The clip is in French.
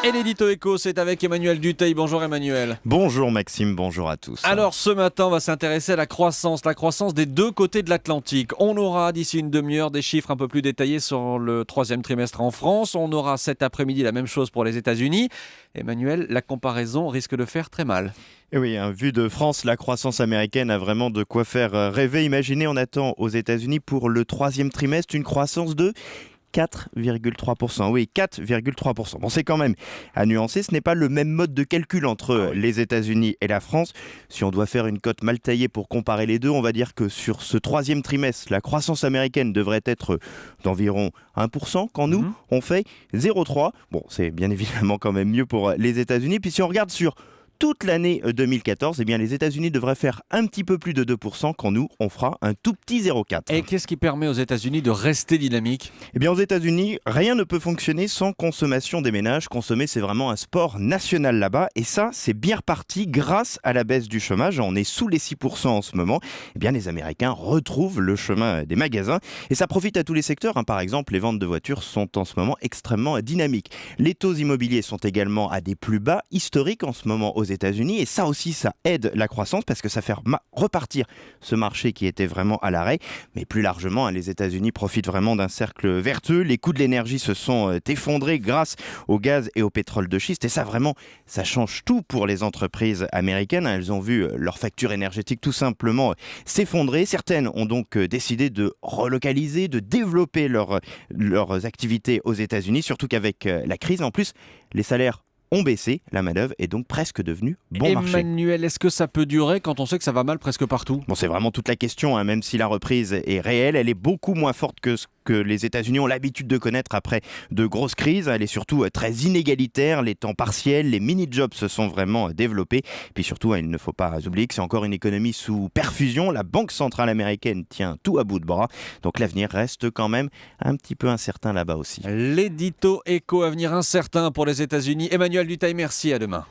Et l'édito éco, c'est avec Emmanuel Dutheil. Bonjour Emmanuel. Bonjour Maxime, bonjour à tous. Alors ce matin, on va s'intéresser à la croissance des deux côtés de l'Atlantique. On aura d'ici une demi-heure des chiffres un peu plus détaillés sur le troisième trimestre en France. On aura cet après-midi la même chose pour les États-Unis. Emmanuel, la comparaison risque de faire très mal. Et oui, vu de France, la croissance américaine a vraiment de quoi faire rêver. Imaginez, on attend aux États-Unis pour le troisième trimestre une croissance de 4,3%. Oui, 4,3%. Bon, c'est quand même à nuancer. Ce n'est pas le même mode de calcul entre les États-Unis et la France. Si on doit faire une cote mal taillée pour comparer les deux, on va dire que sur ce troisième trimestre, la croissance américaine devrait être d'environ 1%, quand nous, on fait 0,3%. Bon, c'est bien évidemment quand même mieux pour les États-Unis. Puis si on regarde sur toute l'année 2014, eh bien les États-Unis devraient faire un petit peu plus de 2%, quand nous, on fera un tout petit 0,4%. Et qu'est-ce qui permet aux États-Unis de rester dynamiques ? Eh bien aux États-Unis, rien ne peut fonctionner sans consommation des ménages. Consommer, c'est vraiment un sport national là-bas. Et ça, c'est bien reparti grâce à la baisse du chômage. On est sous les 6% en ce moment. Eh bien les Américains retrouvent le chemin des magasins. Et ça profite à tous les secteurs. Par exemple, les ventes de voitures sont en ce moment extrêmement dynamiques. Les taux immobiliers sont également à des plus bas historiques en ce moment aux États-Unis, et ça aussi, ça aide la croissance parce que ça fait repartir ce marché qui était vraiment à l'arrêt. Mais plus largement, les États-Unis profitent vraiment d'un cercle vertueux. Les coûts de l'énergie se sont effondrés grâce au gaz et au pétrole de schiste, et ça vraiment, ça change tout pour les entreprises américaines. Elles ont vu leur facture énergétique tout simplement s'effondrer. Certaines ont donc décidé de relocaliser, de développer leurs activités aux États-Unis, surtout qu'avec la crise, en plus, les salaires ont baissé, la manœuvre est donc presque devenue bon marché. Emmanuel, est-ce que ça peut durer quand on sait que ça va mal presque partout ? Bon, c'est vraiment toute la question, même si la reprise est réelle, elle est beaucoup moins forte que ce que les États-Unis ont l'habitude de connaître après de grosses crises. Elle est surtout très inégalitaire, les temps partiels, les mini-jobs se sont vraiment développés. Puis surtout, il ne faut pas oublier que c'est encore une économie sous perfusion. La Banque centrale américaine tient tout à bout de bras, donc l'avenir reste quand même un petit peu incertain là-bas aussi. L'édito éco, avenir incertain pour les États-Unis. Emmanuel Dutheil, merci, à demain.